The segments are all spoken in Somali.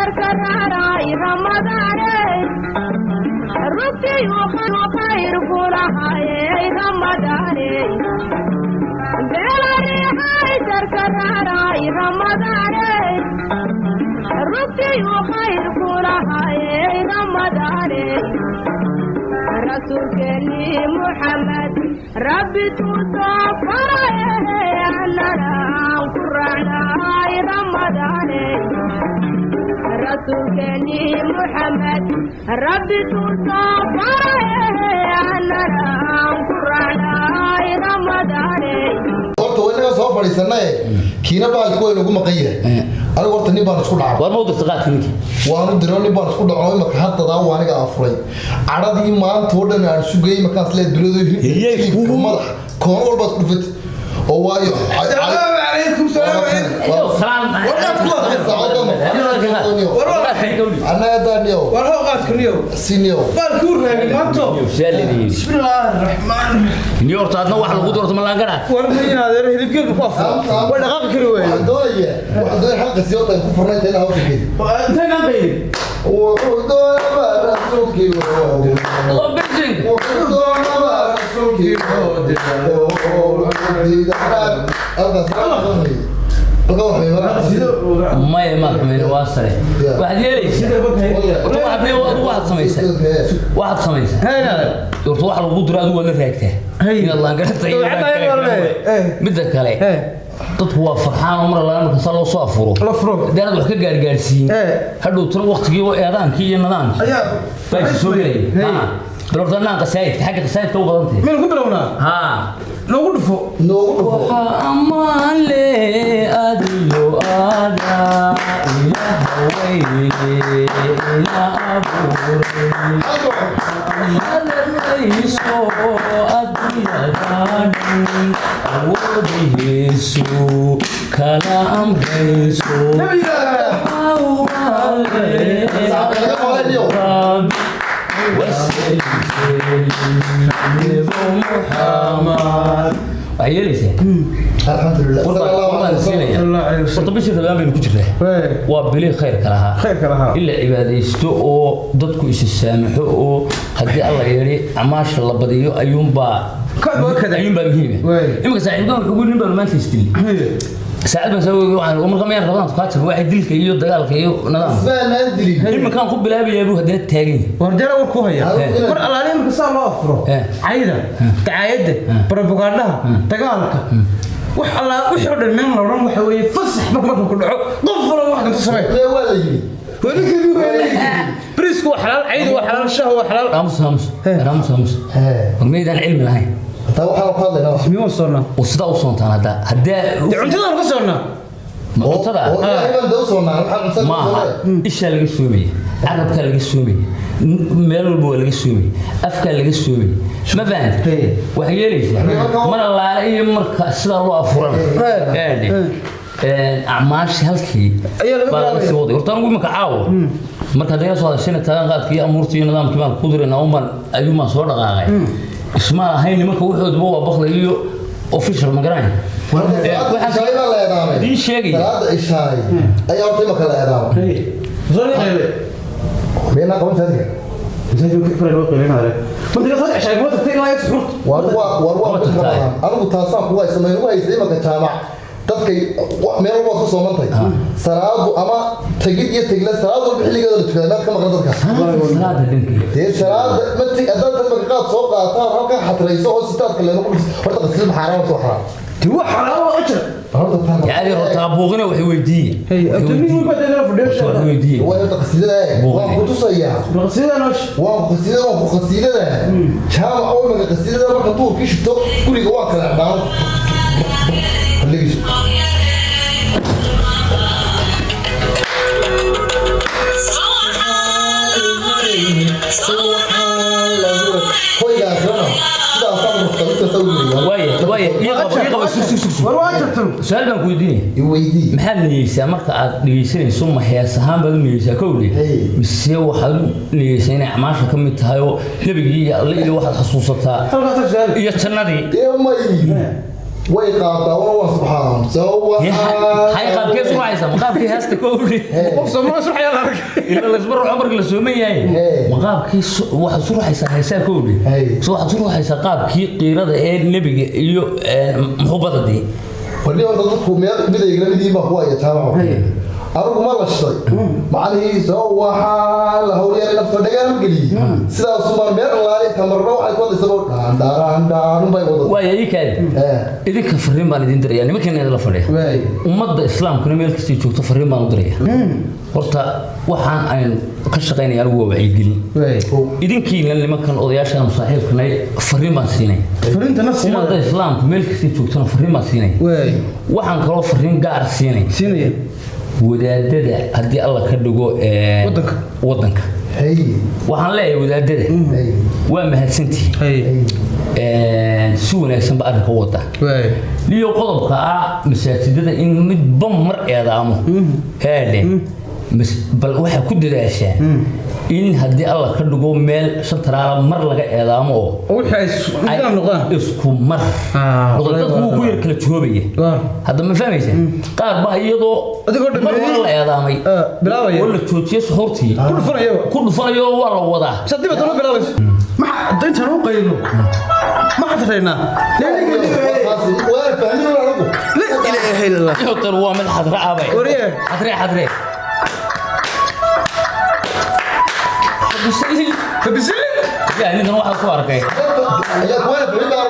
كركراي رمضان ربي وخير فلهاي رمضان دلاري هاي كركراي رمضان ربي وخير فلهاي رمضان رسولك محمد ربي تصفر أننا قرعنا رمضان رسولك محمد ربي تصفر أننا قرعنا رمضان horta waynaga soo fadhiisanay kiina baalku way nagu maqan yahay anigu horta nin baan isku dhacay war mowqif taqaadkinki waanu diro nin baan isku dhaco imaka hadda waa aniga afuray caradii maanta oo dhan aan sugay markaas lee dulado hilibka madax koon walba dhufat oo waayo السلام عليكم السلام عليكم anaga daaniyo والله قاتكم اليوم siniyo بالكور مانتو shaalidii بسم الله الرحمن الرحيم ni horta adna wax lagu doorto ma laan garaa ورمينا هذا هلبكيك كوفا ولا غاق كروي waxaan doonayaa halka siyooda ku furnay inta hawsha kidi انت كان بين wuxuu doonaa rasuulkii oo bixin wuxuu doonaa rasuulkii maya ma xumeyn waa sare waxaad yeelaysaa waxaad samaysaa هاي horta wax lagu diro adigu waa la raagtaa inaad laan garatay midda kale dadku waa farxaan oo mar alla marka saa loo soo afuro haddaanad wax ka gaargaarsiin hadhow tiro waqtigii eedaankii iyo nidaamkii baa soo gelaya bal horta naan qasaayidka xagga qasaayidka u badan tahay من كبرنا haa نوقف دفو amaan le adiyo ada ilahaweyne ila abuuray aladayso adiyadani awoodihiisu kala amrayso waxyeelaysaa alxamdulilah horta bishii rabaan baynu ku jirnaa waa bilii khayrka lahaa in la cibaadaysto oo dadku isa saamaxo oo haddii alla yeedhi acmaasha la badiyo ayuunbaa muhiima iminka saaxiibkan wuxuu nin baan maanta isdili saacad baan soo waxaan marka ma rabaan qaadka waxa dilka iyo dagaalka iyo nidaamka iminkan ku bilaabayaa buu hadana taagan warjara war ku haya war alaalin ka saa loo afro ayda taayada propagandaha dagaalka wax alla wixii oo dhan meel looran waxa weeye fasax marka ku dhaco qof walba wax ka sameey waa la yiri بريسكو حلال عيد وحلال شهوة وحلال راموس وميدان علم لهين taa waxaan ku hadlaynaa اسمي وصلنا وسدا وصونتان هذا عندنا وصلنا cuntada maaha isha laga soomay carabka laga soomay meel walba waa laga soomay afka laga soomay ma baan wax yeelaysaa mana laala iyo marka sida loo afuran acmaash halkii baa la soo waday horta ugu imka caawo marka dadka soo hadashana tagan qaadkii amuurtii iyo nidaamkii baan ku diray naawman ayuma soo dhaqaaqay isma ahayn nimanka wuxuu waa baqlay iyo official magaran دي شيء هذا إشاعي أي أرضي ما كلا إعلام زوني غيره بينا قوم تاني زي كيف الوقت لنا هذا ما تقدر تصدق عشان ما تطيق لا يسمع warwa anigu taasaan kuwa sameeyay way isma jaamac dadkay meel walba ku soo mantay salaadu ama tagid iyo tagla salaadu xilligeeda la tukada ka maqan dadka salaada mati adad dadka qaad soo qaataan halka xatrayso oo sitaadka leeyahay horta qasrin xaraam soo xaraam هو حرام أجر يعني رتابوغنا وحي ويدي هي أتمنى ما بدنا فديش ويدي هو تقصيده وقتو سيا قصيدة نش وقصيده شام أول ما قصيده ما كتبوا كيش تو كل جوا كلا دار اللي سؤال بان كويديني maxaa niyeysaa marka aad dhigeysanayso ma hees ahaan baad u niyeysaa kowdii mise waxaad u niyeysaa inay acmaasha ka mid tahay oo nebigii iyo alle iyo waxaad xasuusataa iyo jannadii ويقاطع والله سبحان سوى هاي قاب كيف رايسه مقاب كي هاسته كوبري قف ما سرح يا لارك إلا الأسبوع عمرك لسومية مقاب كي واحد سرح يسا كوبري سو واحد سرح يسا قاب كي قيرة النبي يو محبطة دي فاللي هو ضدكم بدأ يقرأ دي ما هو يتابعه أروح مرة شوي معناه سوى حاله هو يعني نفسه دجال مقلي سلا سمر مر الله تمرّوا على كل سبب داران باي وضع ويا كان إذا كفرين بان الدين دريا يعني ما كان هذا فريه ومضى الإسلام كنا ميل كستي شوف تفرين بان دريا ورتا وحان أين كشقين يروى وعيقلي إذا كين اللي ما كان أضياش أنا صحيح كنا فرين بان سيني فرين تنفس ومضى الإسلام ميل كستي شوف فرين بان سيني وحان كلو فرين قار سيني wadaadada hadii Allah ka dhigo wadanka waxaan leeyahay wadaadada waa mahadsantihiin si wanaagsan ba arrinka wada liyo qodobka masaajidada in mid bam mar eedaamo heede bal waxa ku dadaashaa in hadii Allah ka dhigo meel shataraala mar laga eedaamo oo waxa noqdaan isku mar dadku ku yar kala joobaya hadda ma fahmaysaa qaar ba iyadoo adigoo dhammaan la eedaamay bilaabay wala joojiye suxurtii ku dhufanayo waa la wadaa sadii baad bilaabay ma inta loo qaylo ma xadreena waa fahmin anagu la ilaaha illa allah iyo tar waa mid xadra abay xadre فبسلي يعني أنا واحد صار كي يا كويس بالله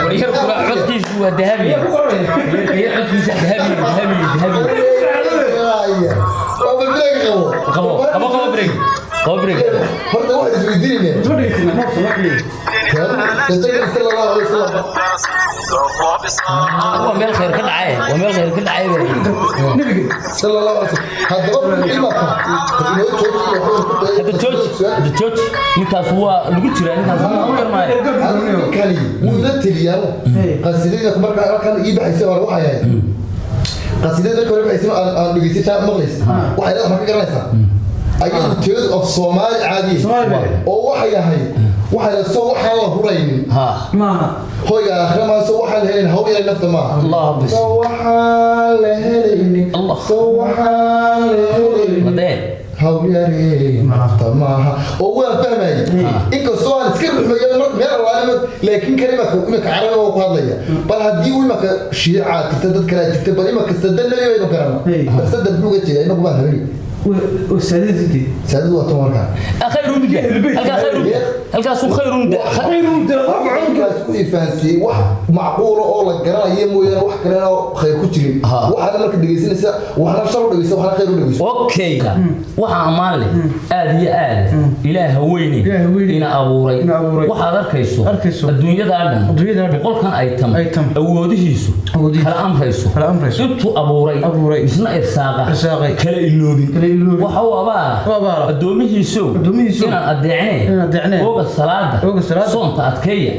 ويركب عدكيس ذهبي يعدكيس ذهبي قبل بريك فرد واحد في الدنيا صلى الله عليه وسلم هو مال خير كل عاية نبي صلى الله عليه وسلم هذا قبل هذا تشوش نكاس هو نقول نكاس هو غير ما كلي وده تريال قصيدة مرة كان يبيع يسوي روحه يعني قصيدة كل يبيع يسوي أنا بيجي شاب مغلس واحد ما في جراسة أيضا تيوز أو الصومال عادي أو واحد هاي واحد سوى حاله هرين ما هو يا أخي ما سوى حاله هرين هو يا نفط ما الله بس سوى حاله هرين الله سوى حاله هرين هو يا رين نفط ما هو فهمي إنك السؤال سكر مير لكن كلمة إمك عربي وقاضية بل هدي وإمك شيعة تتدد كلا تكتب إمك استدل لي وإنه كلامه استدل بلوجتي إنه ما هري وسادتي سادة وتمرك خير ودي الكاس خير ودي فانسي wax macquul oo la garanayo mooyaan wax kale oo khayr ku jirin waxa marka dhageysanaysa waxa shar u dhageysa waxa khayr u dhageysa okay waxa amaan leh aad iyo aad ilaaha weyni ina abuuray waxa arkayso adduunyada dhan qolkan ay tam awoodihiisu kala amrayso intuu abuuray isna irsaaqa kala iloobin waxa uu abaa adoomihiisu inaan adeecnay oo salaada soonta adkeeya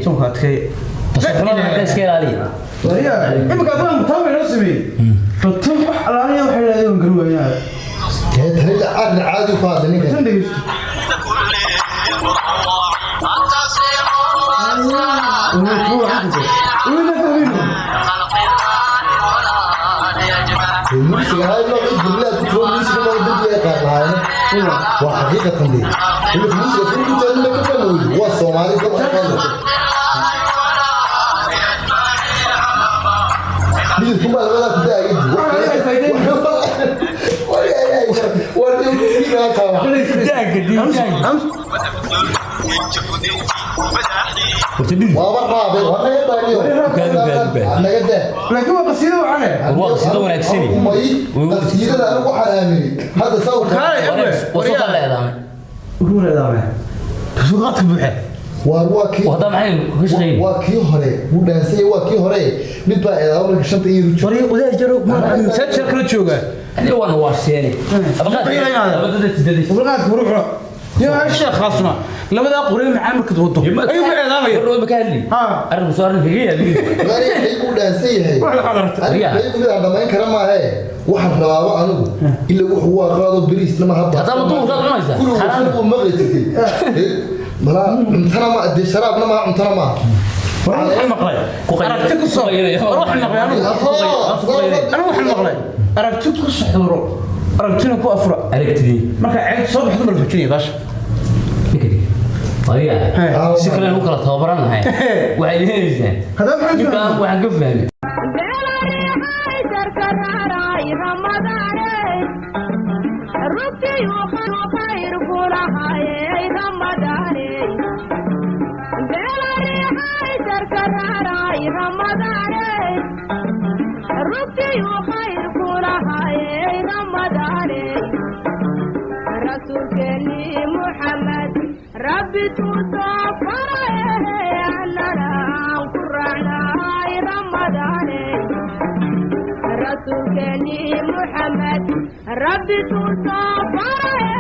تصحنا كيسكيل عليه وريا إمك أبغى متابع رسمي فتوح على وحيد اليوم قالوا يا هذا عاد عادي فاضي نيجي الموسيقى هاي ما عند بالله تكون الموسيقى ما بدي أقرأها وحقيقة دي الموسيقى في كل جنة كده موجود والصومالي كمان بيجي ثم الغلط ده يجي لكن هو قصيدة وعليه هو قصيدة ونكسني قصيدة أنا وحامي هذا صوت وصوت الله يدامي قول يدامي تسوقات بوحة وهذا معين وش غير واكي هري ودانسي واكي هري نبا إذا أمرك شنط يرجع وري وده جرو ما سجل كل شوقة اللي هو نواشيني أبغاك بروح يا الشيخ خاصنا لما ذا قريب عامل كتوضح أيوة إعلامي يروح مكاني أنا مصارن في جيه غير يقول دانسي هاي أنا يقول هذا ما ينكر ما هاي waxaan rabaaba anigu ila wuxuu waa qaado bariis nama hadda هذا مطلوب هذا عنيسة كله مغلي تكي ملا انتنا ما دي شرابنا ما انتنا ما روح المقلي أركتك الصبر روح المقلي أنا روح المقلي أركتك الصحور أركتنا كو أفرع أركتني ما كان عيد صبح ثم الفكرية باش فكري طريقة شكلنا نقرأ توبرنا هاي وعيدين زين هذا نبقى وعنقف فهمي محمد ربي تصفر أننا قرعنا رمضان رسولك محمد ربي تصفر